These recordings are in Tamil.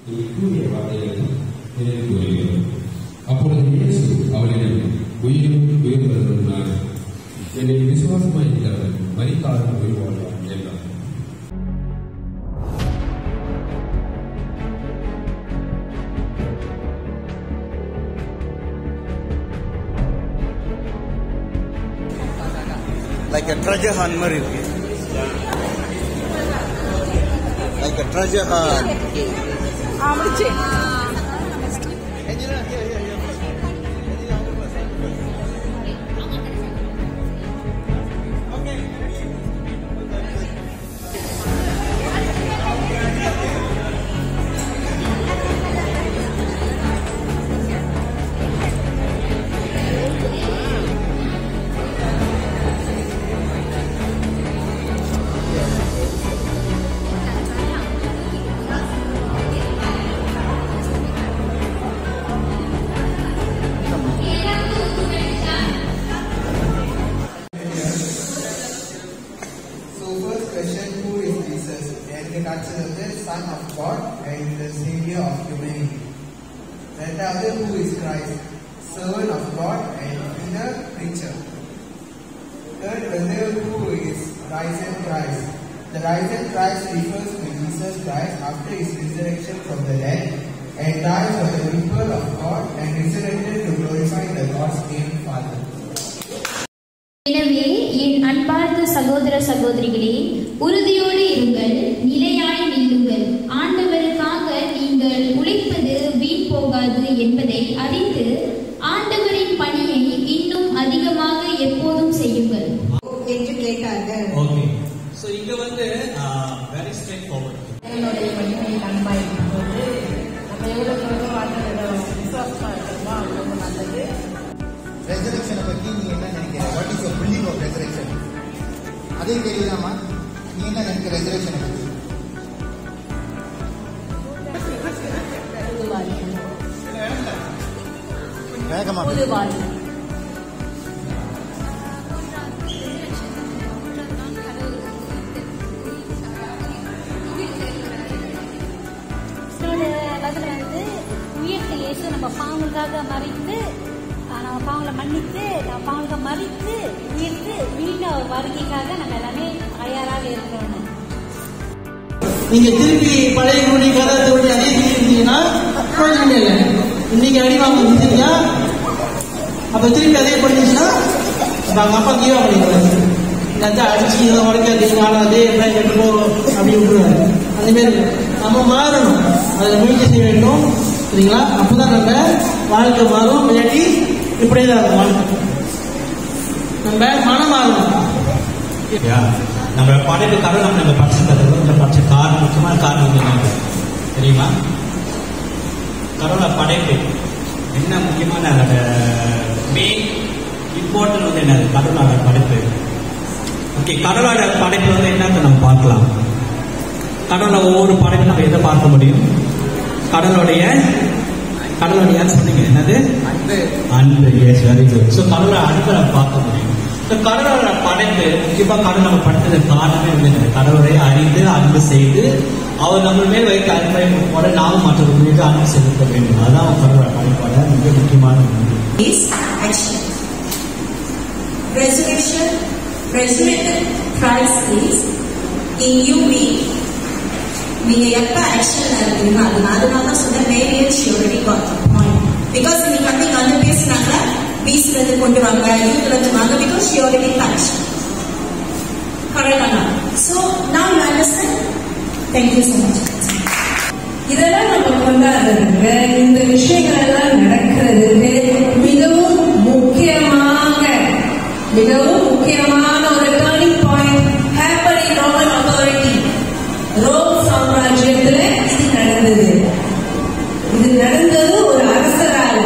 நீ கூறிய வார்த்தைகளை நினைவு கூறுகிறோம். அப்பொழுது இயேசு அவளிடம், உயிரும் உயிர்வதும் நான், என்னை விசுவாசமாய் இருக்கிறவன் மரித்தாலும் உயிர் வாழ்வான் என்றார். Like a treasure hunt மாதிரி இருக்கு. Like a treasure hunt. முடிச்சு. Son of God and the Savior of humanity. Then the other, who is Christ, servant of God and inner preacher. Third, whether who is risen Christ. The risen Christ refers to Jesus Christ after his resurrection from the dead and died for the people of God and resurrected to glorify the God's name Father. எனவே என் அன்பார்ந்த சகோதர சகோதரிகளே, உறுதியோடு இருங்கள், நிலையாய் நில்லுங்கள். ஆண்டவருக்காக நீங்கள் உழைப்பது வீண் போகாது என்பதை அறிந்து ஆண்டவரின் பணியை இன்னும் அதிகமாக எப்போதும் செய்யுங்கள் என்று கேட்டார்கள். ஓகே, சோ இங்க வந்து very straightforward. என்னுடைய மகிமை நன்மை போது நம்ம எவ்வளவு வாழ்க்கையில விசுவாசமா இருக்கோமோ அவ்வளவு நல்லது. ரெசரக்ஷனை பத்தி நீ என்ன நினைக்கிற? What is your believe of resurrection? அதே தெரியலாமா? நீ என்ன நினைக்கிற ரெசரக்ஷனை பத்தி? வேகமா இயேசு நம்ம பாவங்களுக்காக மறித்து, நம்ம பாவங்களை மன்னித்து, நம்ம பாவங்களை மறித்து உயிர்த்து மீண்டும் ஒரு வருகைக்காக நம்ம எல்லாமே தயாராக இருக்கிறோம். நீங்க திருப்பி பழைய மொழி கதை அதே இருந்தீங்கன்னா பிரயோஜனம் இல்லை. இன்னைக்கு அடிவாங்க இருந்தீங்கன்னா அப்ப திருப்பி அதே படிச்சுன்னா அவங்க அப்பா கீழே பண்ணிடுவாங்க. இந்த அடிச்சு இதை உடைக்காது வாழாது கெட்டுப்போ அப்படி விட்டுருவாங்க. அதே மாதிரி நம்ம மாறணும், அதில் முயற்சி செய்ய வேண்டும். சரிங்களா? அப்பதான் நம்ம வாழ்க்கை மாறும். இல்லாட்டி இப்படிதான் இருக்கும் வாழ்க்கை. நம்ம மனம் மாறணும். நம்ம படைப்பு கடவுள் நம்ம படிச்ச காரணம், முக்கியமான காரணம் என்ன தெரியுமா? கடவுளை படைப்பு என்ன முக்கியமான மெயின் இம்பார்ட்டன்ட் வந்து என்ன? கடவுளோட படைப்பு. ஓகே, கடவுளோட படைப்பு வந்து என்னன்னு நம்ம பார்க்கலாம். கடவுளை ஒவ்வொரு படைப்பு நம்ம எதை பார்க்க முடியும்? கடவுளுடைய சொன்னீங்க என்னது? அன்பு. S, very good. ஸோ கடவுளோட அன்பை நம்ம பார்க்க முடியும். கடவுளோட படைப்பு முக்கியமாக கடவுள் நம்ம படைத்தது காரணமே இல்லை. கடவுளை அறிந்து அன்பு செய்து அவர் நம்ம மேல் வைத்த அன்பை போல நாமும் மற்றவர்கள் மீது அன்பு செலுத்த வேண்டும். அதான் கடவுளோட படைப்பாட மிக முக்கியமான நீங்க எப்ப ஆக்ஷன்ல இருக்கீங்க அதனால சொன்ன மேரியல் she already got the point. Because நீங்க வந்து பேசுனாங்க, வீசுறது கொண்டு வாங்க, இதுல இருந்து வாங்க, பிகாஸ் ஷி ஆல்ரெடி டச். கரெக்டானா? So now you understand. Thank you so much. இதெல்லாம் நம்ம கொண்டாடுறதுங்க. இந்த விஷயங்கள் எல்லாம் நடக்கிறதுக்கு மிகவும் முக்கியமான ஒரு turning point happen in Roman authority. Rome சாம்ராஜ்யத்துல இது நடந்தது. இது நடந்தது ஒரு அரசரால,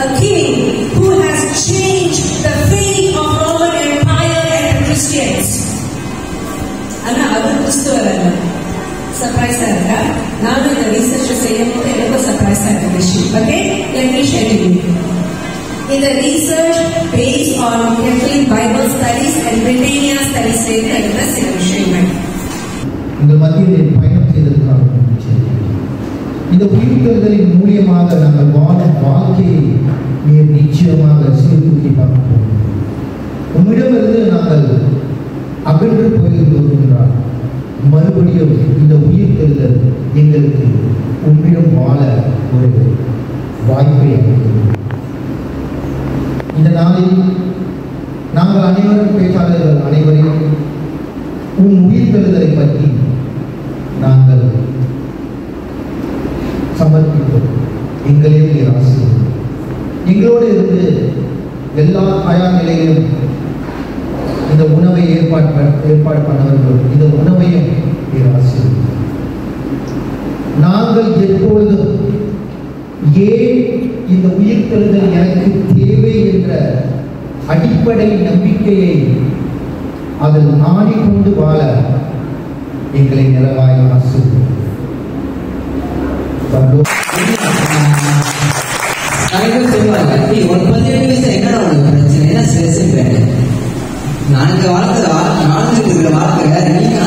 a king who has changed the fate of Roman Empire and Christians. ஆனா அவர் கிறிஸ்துவர் அல்ல. சர்ப்ரைஸா இருக்கா? நானும் இந்த ரிசர்ச் செய்யும் போது எனக்கு சர்ப்ரைஸா இருந்துச்சு. Okay, let me share with you. In the research based on Catholic Bible studies and Britannia studies செய்த சில விஷயங்கள் இந்த மத்தியில் பயணம் செய்ததற்காக இந்த உயிர்த்தெழுதலின் மூலியமாக நாங்கள் வாழும் வாழ்க்கையை நீர் நிச்சயமாக சீர்தூக்கி பார்ப்போம். உம்மிடமிருந்து நாங்கள் அகன்று போயிருந்தோம் என்றால் மறுபடியும் இந்த உயிர்த்தெழுதல் எங்களுக்கு உம்மிடம் வாழ ஒரு வாய்ப்பை அளிக்கிறது. இந்த நாளில் நாங்கள் அனைவரும் பேச்சாளர்கள் அனைவரையும் உன் உயிர்த்தெழுதலை பற்றி நாங்கள் சமர்ப்பித்தோம். எங்களே நீர் ஆசீர்வதியும். எங்களோடு இருந்து எல்லா தயார் நிலையிலும் இந்த உணவை ஏற்பாடு பண்ணவர்கள் இந்த உணவையும் நீர் ஆசீர்வதியும். நாங்கள் எப்பொழுதும் ஏன் இந்த உயிர்த்தெழுதல் எனக்கு தேவை என்ற அடிப்படை நம்பிக்கையை அதில் நாடிக்கொண்டு வாழ எங்களை நிறைவாய் ஆசீர்வதியும். என்னடா உனக்கு பிரச்சனை, என்ன ஸ்ட்ரெஸ்? நான்கு வாழ்ந்துட்டு இருக்கிற வாழ்க்கை நீங்க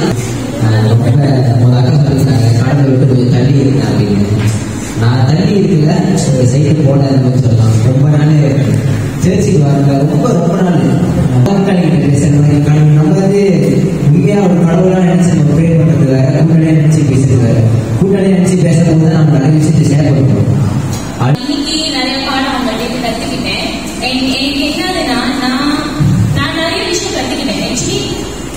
ஒரு அக்கா சொல்லிருக்காங்க, கடலை விட்டு கொஞ்சம் தள்ளி இருக்கேன் அப்படின்னு. நான் தள்ளி இருக்கல, ஒரு சைடு போட்டேன்னு சொல்லலாம். ரொம்ப நாள் சேர்ச்சிக்கு வரல, ரொம்ப நாள் நம்ம வந்து உண்மையா ஒரு கடவுளா நினைச்சு நம்ம ப்ரே பண்றது வேற, கூட்டாளியா நினைச்சு பேசுறது வேற. கூட்டாளியா நினைச்சு பேசுறது தான் நம்ம நிறைய விஷயத்தை ஷேர் பண்ணுறோம். இன்னைக்கு நிறைய பாடம் அவங்கள்ட்ட கத்துக்கிட்டேன். எனக்கு என்னதுன்னா நான் நிறைய விஷயம் கத்துக்கிட்டேன். ஆக்சுவலி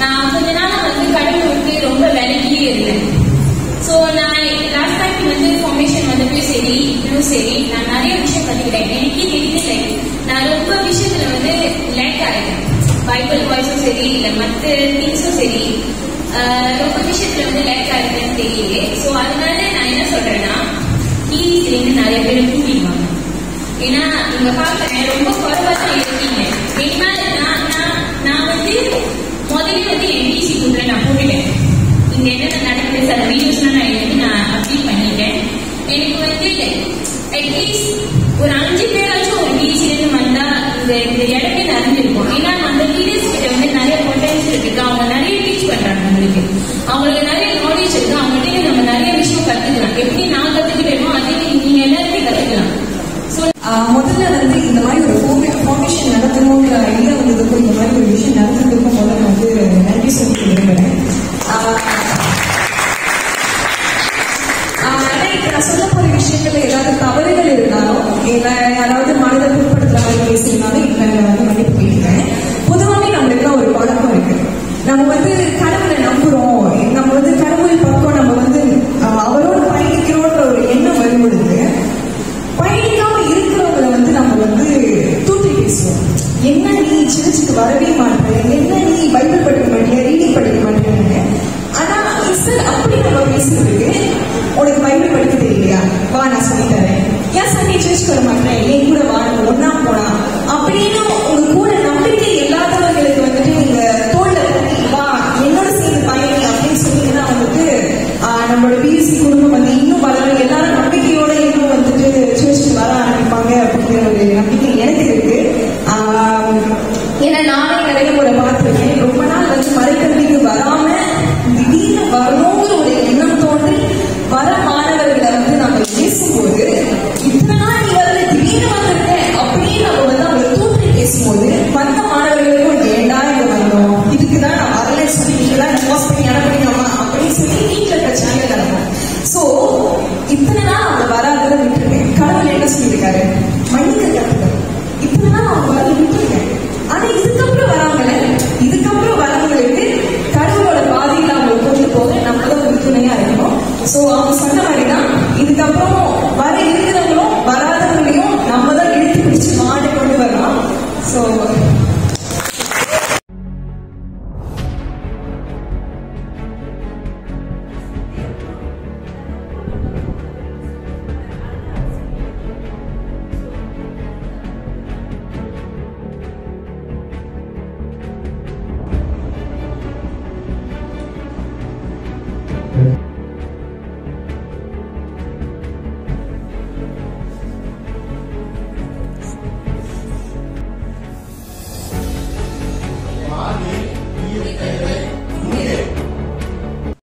நான் கொஞ்ச நாள் வந்து கடவுளுக்கு ரொம்ப விலகியே இருந்தேன். ஸோ நான் லாஸ்ட் டைம் வந்து ஃபார்மேஷன் வந்தப்போ சரி இன்னும் சரி நான் நிறைய விஷயம் கத்துக்கிட்டேன். எனக்கே தெரியல, நான் ரொம்ப விஷயத்துல வந்து லேக் ஆகிட்டேன். பைபிள் வாய்ஸும் சரி இல்லை மற்ற திங்ஸும் சரி ரொம்ப விஷயத்துல வந்து லேக் ஆகிட்டேன்னு தெரியல. ஸோ அதனால நான் என்ன சொல்றேன்னா, கீழே நிறைய பேர் கூட்டிடுவாங்க. ஏன்னா நீங்க பாக்குறேன் ரொம்ப குறைவா தான் இருக்கீங்க. ஏன்னா நான் வந்து முதல்ல வந்து என்டிசி கூட்டுல நான் போட்டுட்டேன். இங்க என்னென்ன நடக்குது சில வீடியோஸ்லாம் நான் எடுத்து நான் அப்டேட் பண்ணிட்டேன். எனக்கு வந்து அட்லீஸ்ட் ஒரு 5 பேராச்சும் ஒரு டிசிலேருந்து வந்தா இந்த இடமே நடந்திருக்கும். ஏன்னா அந்த லீடர்ஸ் கிட்ட வந்து நிறைய பொட்டன்ஷியல் இருக்கு. அவங்க நிறைய டீச் பண்றாங்க. அவங்களுக்கு நிறைய நாலேஜ் இருக்கு. அவங்ககிட்ட நம்ம நிறைய விஷயம் கத்துக்கலாம். எப்படி நான் கத்துக்கிட்டேனோ அதே நீங்க எல்லாருமே கத்துக்கலாம். முதல்ல வந்து இந்த மாதிரி ஒரு ஃபார்மேஷன் நடத்தணுங்கிற ஐடியா வந்ததுக்கும் இந்த மாதிரி ஒரு விஷயம் நடந்ததுக்கும் முதல்ல வந்து நன்றி சொல்லிக்க விரும்புகிறேன். இப்போ நான் சொல்ல போற விஷயத்துல ஏதாவது தவறுகள் இருந்தாலும் இல்லை யாராவது மனதை புண்படுத்துற மாதிரி பேசினாலும் இப்போ வந்து மன்னிப்பு கேட்கிறேன். பொதுவாகவே நம்மளுக்கு ஒரு பழக்கம் இருக்கு. நம்ம வந்து கடவுளை நம்புறோம், நம்ம வந்து கடவுள் பக்கம் நம்ம வந்து அவரோட பயணிக்கிறோன்ற ஒரு எண்ணம் வரும்பொழுது பயணிக்காம இருக்கிறவங்களை வந்து நம்ம வந்து தூக்கி பேசுவோம். என்ன நீ சர்ச்சுக்கு வரவே மாட்டேன், என்ன நீ பைபிள் படிக்க மாட்டேன், ரீடிங் படிக்க மாட்டேன்னு. ஆனா சார் அப்படி நம்ம பேசுறதுக்கு உனக்கு பைபிள் படிக்க தெரியலையா, வா நான் சொல்லி தரேன். ஏன் சண்டே சர்ச்சுக்கு வர மாட்டேன், என் கூட வா நம்ம ஒன்னா போனா அப்படின்னு உங்க கூட நம்பிக்கை இல்லாதவங்களுக்கு வந்துட்டு நீங்க தோல்ல தண்ணி வா என்னோட சேர்ந்து பயணி அப்படின்னு சொன்னீங்கன்னா வந்துட்டு நம்மளோட பிஎஸ்சி குடும்பம் வந்து இன்னும் வளர எல்லாரும் நம்பிக்கையோட இன்னும் வந்துட்டு சர்ச்சுக்கு வர ஆரம்பிப்பாங்க அப்படிங்கிற ஒரு நம்பிக்கை எனக்கு இருக்கு. ஏன்னா நானே நிறைய முறை பார்த்துருக்கேன். ரொம்ப நாள் வந்து மறைக்கல்விக்கு வராம திடீர்னு வரணுங்கிற ஒரு எண்ணம் தோன்றி வர மாணவர்களை வந்து நம்ம பேசும்போது இத்தனை நாள் நீ வரல திடீர்னு வந்திருக்கேன் அப்படின்னு நம்ம வந்து அவங்க தூக்கி பேசும்போது வந்த மாணவர்களுக்கும் ஏண்டா இங்க வந்தோம், இதுக்குதான் நான் வரல சொல்லி நீங்களாம் போஸ்ட் பண்ணி அனுப்பினோமா அப்படின்னு சொல்லி வீட்டில் பிரச்சனை நடக்கும். ஸோ இத்தனை நாள் அவங்க வராததை விட்டுருக்கேன். கடவுள் என்ன சொல்லியிருக்காரு, மன்னிக்க கற்றுக்கணும். இத்தனை நாள் அவங்க வர விட்டுருக்கேன். ஆனா இதுக்கப்புறம் வராங்களே, இதுக்கப்புறம் வரவங்களுக்கு கடவுளோட பாதையில் அவங்க கொண்டு போக நம்மளும் ஒரு துணையா இருக்கணும். ஸோ அவங்க சொன்ன மாதிரிதான் இதுக்கப்புறம் வர இருக்கிறவங்களும் வராதவங்களையும் நம்ம தான் இழுத்து பிடிச்சு மாடி கொண்டு வரலாம். So Thank you.